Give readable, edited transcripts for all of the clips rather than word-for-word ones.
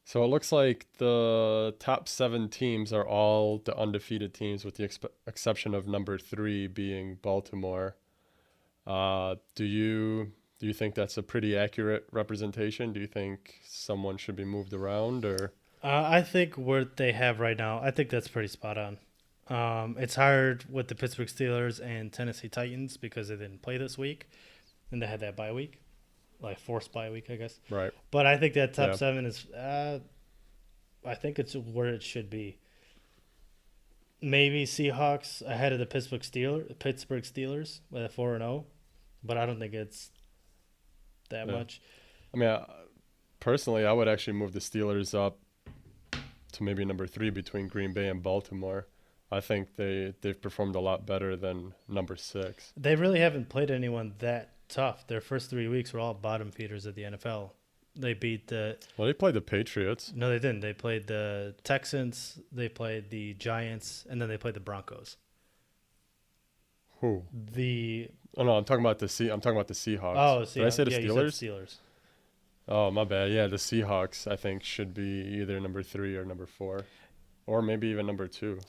So it looks like the top seven teams are all the undefeated teams, with the exception of number three being Baltimore. Do you think that's a pretty accurate representation? Do you think someone should be moved around, or I think what they have right now, I think that's pretty spot on. It's hard with the Pittsburgh Steelers and Tennessee Titans because they didn't play this week and they had that bye week, like forced bye week, I guess. right? But I think that top Yeah. seven is, I think it's where it should be. Maybe Seahawks ahead of the Pittsburgh Steelers with a 4-0, but I don't think it's that Yeah. much. I mean, personally, I would actually move the Steelers up to maybe number three between Green Bay and Baltimore. I think they've performed a lot better than number six. They really haven't played anyone that tough. Their first 3 weeks were all bottom feeders of the NFL. They beat the Well, they played the Patriots. No, they didn't. They played the Texans, they played the Giants, and then they played the Broncos. Who? The Oh no, I'm talking about the Seahawks. Oh, Did I Seahawks. say the Yeah, you said Steelers? Steelers. Oh, my bad. Yeah, the Seahawks I think should be either number three or number four, or maybe even number two.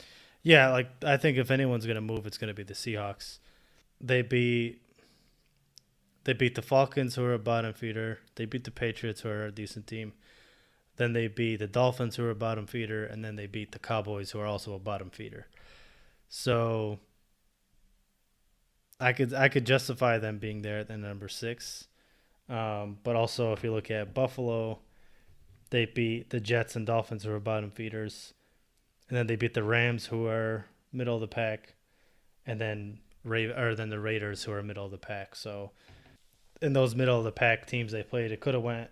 Yeah, like I think if anyone's gonna move, it's gonna be the Seahawks. They beat they beat the Falcons, who are a bottom feeder. They beat the Patriots, who are a decent team. Then they beat the Dolphins, who are a bottom feeder, and then they beat the Cowboys, who are also a bottom feeder. So I could justify them being there at the number six. But also, if you look at Buffalo, they beat the Jets and Dolphins, who are bottom feeders, and then they beat the Rams, who are middle of the pack, and then the Raiders, who are middle of the pack. So in those middle of the pack teams they played, it could have went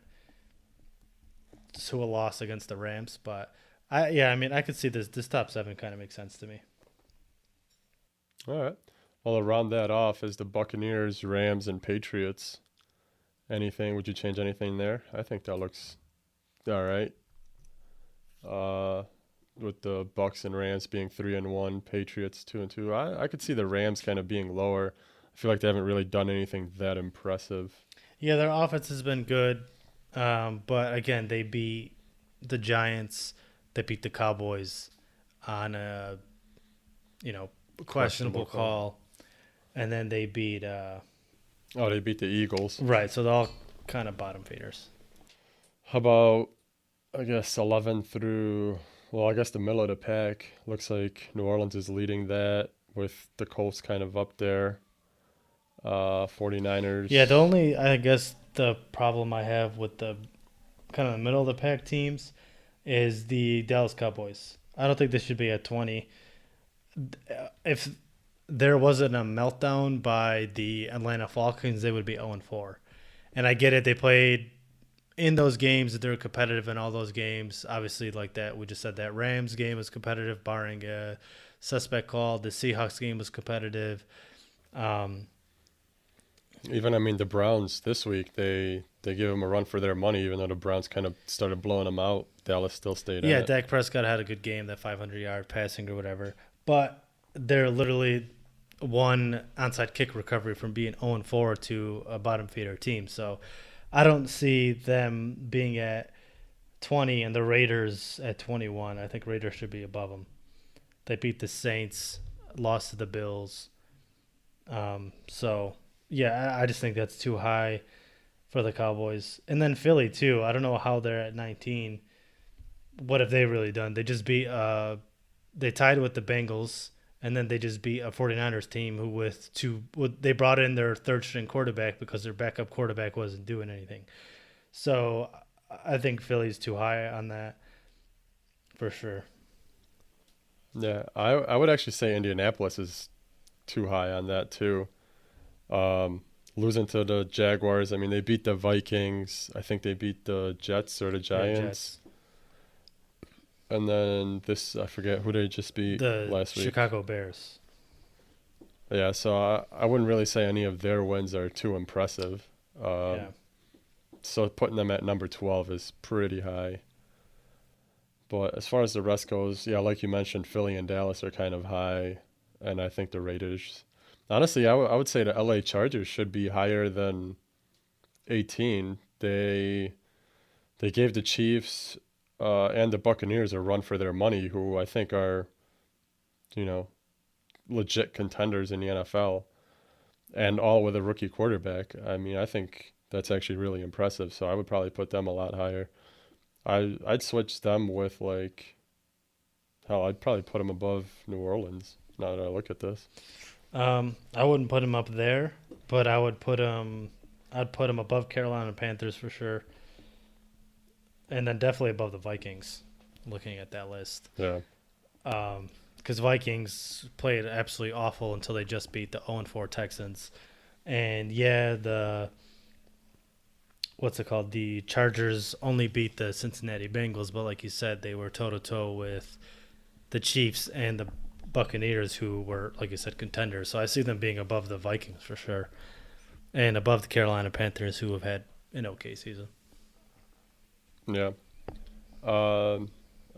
to a loss against the Rams, but I mean, I could see this top seven kind of makes sense to me. All right. Well, to round that off is the Buccaneers, Rams, and Patriots. Anything? Would you change anything there? I think that looks all right. Uh, with the Bucks and Rams being 3-1, Patriots 2-2. I could see the Rams kind of being lower. I feel like they haven't really done anything that impressive. Yeah, their offense has been good, but again, they beat the Giants, they beat the Cowboys on a questionable Questionable call. call, and then they beat Oh, they beat the Eagles. right. So they're all kind of bottom feeders. How about, I guess, 11 through, well, I guess the middle of the pack. Looks like New Orleans is leading that with the Colts kind of up there. 49ers. Yeah, the only I guess the problem I have with the kind of the middle of the pack teams is the Dallas Cowboys. I don't think they should be at 20. If there wasn't a meltdown by the Atlanta Falcons, they would be 0-4. And I get it, they played in those games, they're competitive in all those games. Obviously, like that, we just said that Rams game was competitive, barring a suspect call. The Seahawks game was competitive. Um, Even, I mean, the Browns this week, they give them a run for their money, even though the Browns kind of started blowing them out. Dallas still stayed in yeah, it. Dak Prescott had a good game, that 500-yard passing or whatever. But they're literally one onside kick recovery from being 0-4 to a bottom feeder team. So I don't see them being at 20 and the Raiders at 21. I think Raiders should be above them. They beat the Saints, lost to the Bills. So, yeah, I just think that's too high for the Cowboys. And then Philly, too. I don't know how they're at 19. What have they really done? They just beat they tied with the Bengals, and then they just beat a 49ers team they brought in their third string quarterback because their backup quarterback wasn't doing anything. So I think Philly's too high on that for sure. Yeah, I would actually say Indianapolis is too high on that too. Losing to the Jaguars. I mean, they beat the Vikings. I think they beat the Jets or the Yeah, Giants. Jets. And then I forget who they just beat The last week. Chicago Bears. Yeah, so I wouldn't really say any of their wins are too impressive. Yeah. So putting them at number 12 is pretty high. But as far as the rest goes, yeah, like you mentioned, Philly and Dallas are kind of high. And I think the Raiders. Honestly, I would say the LA Chargers should be higher than 18. They gave the Chiefs and the Buccaneers a run for their money, who I think are, you know, legit contenders in the NFL, and all with a rookie quarterback. I mean, I think that's actually really impressive. So I would probably put them a lot higher. I'd switch them with like hell. I'd probably put them above New Orleans. Now that I look at this, I wouldn't put him up there, but I would put him. I'd put him above Carolina Panthers for sure, and then definitely above the Vikings. Looking at that list, yeah, because Vikings played absolutely awful until they just beat the 0-4 Texans, and yeah, the what's it called? The Chargers only beat the Cincinnati Bengals, but like you said, they were toe to toe with the Chiefs and the Buccaneers, who were, like you said, contenders. So I see them being above the Vikings for sure, and above the Carolina Panthers, who have had an okay season. yeah.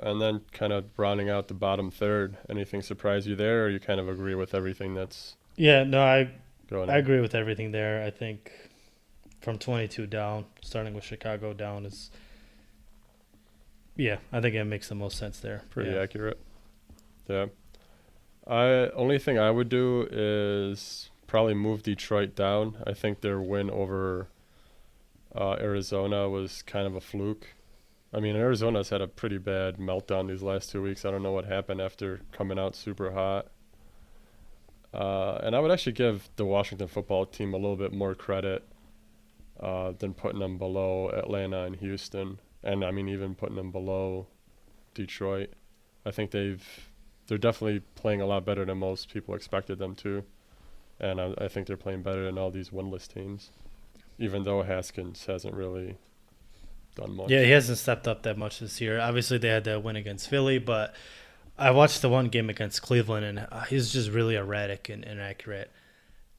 And then kind of rounding out the bottom third. Anything surprise you there, or you kind of agree with everything that's Yeah, no, going I on? agree with everything there. I think from 22 down, starting with Chicago down is, yeah, I think it makes the most sense there. Pretty Yeah. accurate. Yeah. Only thing I would do is probably move Detroit down. I think their win over Arizona was kind of a fluke. I mean, Arizona's had a pretty bad meltdown these last 2 weeks. I don't know what happened after coming out super hot. And I would actually give the Washington football team a little bit more credit than putting them below Atlanta and Houston. And I mean, even putting them below Detroit. I think they're definitely playing a lot better than most people expected them to. And I think they're playing better than all these winless teams, even though Haskins hasn't really done much. Yeah, he hasn't stepped up that much this year. Obviously, they had that win against Philly, but I watched the one game against Cleveland, and he was just really erratic and inaccurate.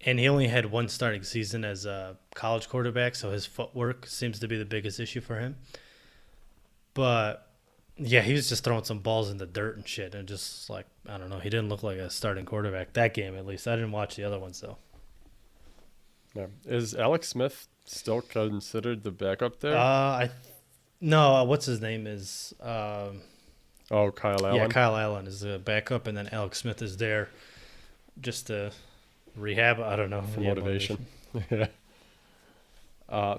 And he only had one starting season as a college quarterback, so his footwork seems to be the biggest issue for him. But yeah, he was just throwing some balls in the dirt and shit, and just like, I don't know, he didn't look like a starting quarterback that game, at least. I didn't watch the other ones though. Yeah. Is Alex Smith still considered the backup there? No, what's his name is Oh, Kyle Allen. yeah, Kyle Allen is the backup, and then Alex Smith is there just to rehab. I don't know, For yeah, motivation. Yeah.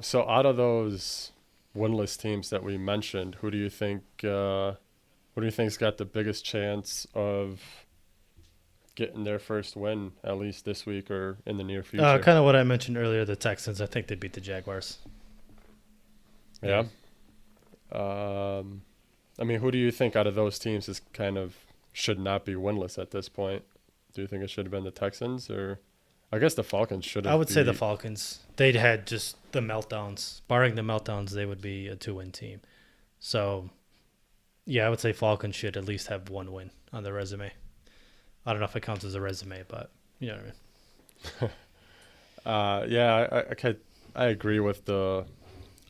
So out of those winless teams that we mentioned, who do you think's got the biggest chance of getting their first win, at least this week or in the near future? Kind of what I mentioned earlier. The Texans, I think they beat the Jaguars. Yeah. I mean, who do you think out of those teams is kind of should not be winless at this point? Do you think it should have been the Texans, or I guess the Falcons should have? I would say the Falcons. They'd had just the meltdowns. Barring the meltdowns, they would be a 2-win team. So, yeah, I would say Falcons should at least have one win on their resume. I don't know if it counts as a resume, but you know what I mean. Yeah, I agree with the.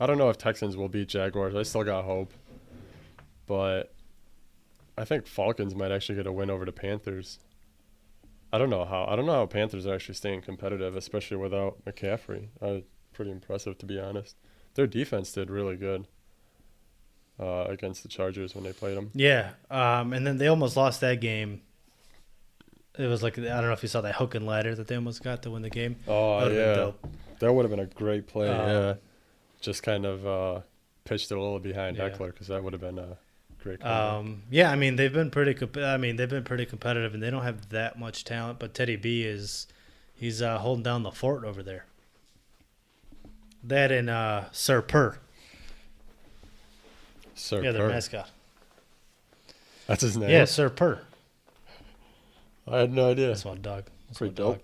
I don't know if Texans will beat Jaguars. I still got hope, but I think Falcons might actually get a win over the Panthers. I don't know how Panthers are actually staying competitive, especially without McCaffrey. Pretty impressive, to be honest. Their defense did really good against the Chargers when they played them. Yeah, and then they almost lost that game. It was like, I don't know if you saw that hook and ladder that they almost got to win the game. Oh, That would've been yeah. dope. That would have been a great play, Um, yeah. Just kind of pitched it a little behind Yeah. Eckler, because that would have been a great comeback. Yeah, I mean they've been pretty. They've been pretty competitive, and they don't have that much talent. But Teddy B he's holding down the fort over there. That and Sir Purr, Sir yeah, their Purr. mascot. That's his name? Yeah, Sir Purr. I had no idea. That's my dog. That's Pretty my dog.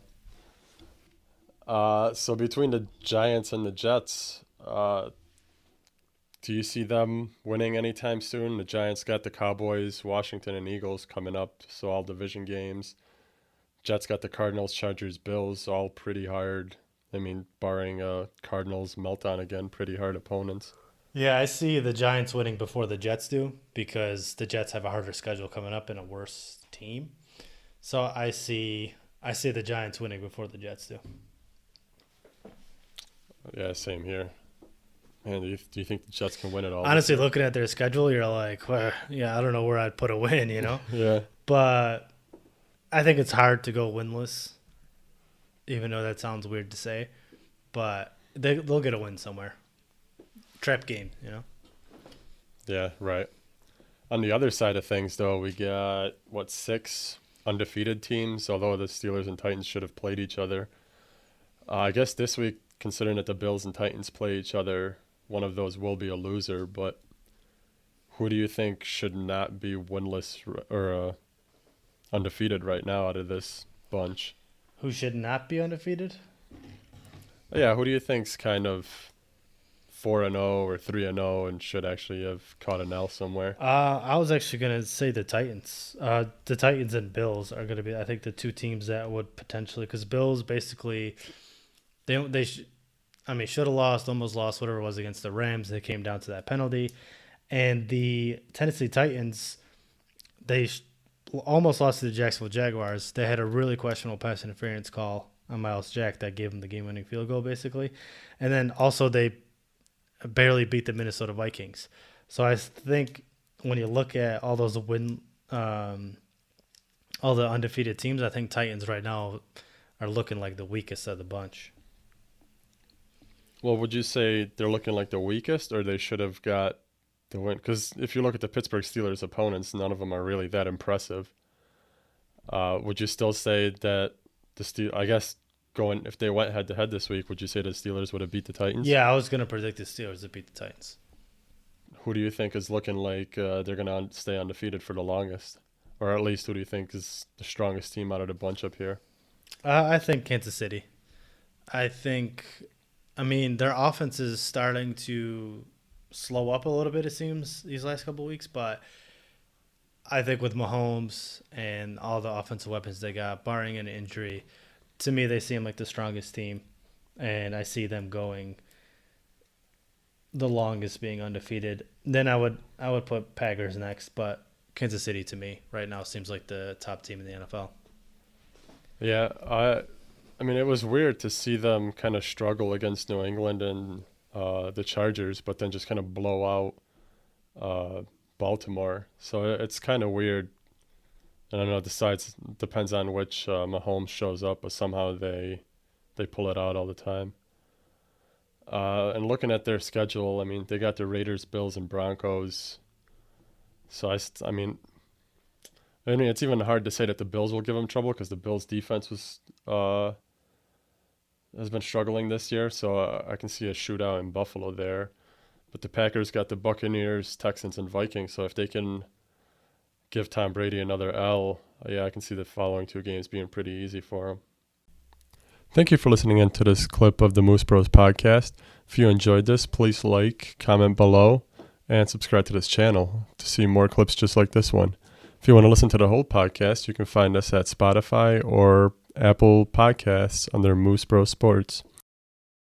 dope. So between the Giants and the Jets, do you see them winning anytime soon? The Giants got the Cowboys, Washington, and Eagles coming up, so all division games. Jets got the Cardinals, Chargers, Bills, all pretty hard. I mean, barring Cardinals meltdown again, pretty hard opponents. Yeah, I see the Giants winning before the Jets do because the Jets have a harder schedule coming up and a worse team. So I see the Giants winning before the Jets do. Yeah, same here. And do you think the Jets can win it all? Honestly, looking at their schedule, you're like, well, yeah, I don't know where I'd put a win, you know? Yeah. But I think it's hard to go winless, even though that sounds weird to say. But they'll get a win somewhere. Trap game, you know? Yeah, right. On the other side of things, though, we got, 6 undefeated teams, although the Steelers and Titans should have played each other. I guess this week, considering that the Bills and Titans play each other, one of those will be a loser, but who do you think should not be winless or undefeated right now out of this bunch? Who should not be undefeated? Yeah, who do you think's kind of 4-0 or 3-0 and should actually have caught an L somewhere? I was actually going to say the Titans. The Titans and Bills are going to be, I think, the two teams that would potentially, because Bills basically, should have lost, almost lost, whatever it was against the Rams. They came down to that penalty. And the Tennessee Titans, almost lost to the Jacksonville Jaguars. They had a really questionable pass interference call on Miles Jack that gave them the game-winning field goal, basically. And then also they barely beat the Minnesota Vikings. So I think when you look at all those all the undefeated teams, I think Titans right now are looking like the weakest of the bunch. Well, would you say they're looking like the weakest, or they should have got the win? Because if you look at the Pittsburgh Steelers' opponents, none of them are really that impressive. Would you still say that I guess if they went head-to-head this week, would you say the Steelers would have beat the Titans? Yeah, I was going to predict the Steelers to beat the Titans. Who do you think is looking like they're going to stay undefeated for the longest? Or at least who do you think is the strongest team out of the bunch up here? I think Kansas City. Their offense is starting to slow up a little bit, it seems, these last couple of weeks. But I think with Mahomes and all the offensive weapons they got, barring an injury, to me they seem like the strongest team. And I see them going the longest, being undefeated. Then I would put Packers next, but Kansas City to me right now seems like the top team in the NFL. Yeah, it was weird to see them kind of struggle against New England and the Chargers, but then just kind of blow out Baltimore. So it's kind of weird. And I know depends on which Mahomes shows up, but somehow they pull it out all the time. And looking at their schedule, they got the Raiders, Bills, and Broncos. So it's even hard to say that the Bills will give them trouble because the Bills' defense has been struggling this year. So I can see a shootout in Buffalo there. But the Packers got the Buccaneers, Texans, and Vikings. So if they can give Tom Brady another L, I can see the following 2 games being pretty easy for him. Thank you for listening in to this clip of the Moose Bros podcast. If you enjoyed this, please like, comment below, and subscribe to this channel to see more clips just like this one. If you want to listen to the whole podcast, you can find us at Spotify or Apple Podcasts under Moose Bros Sports.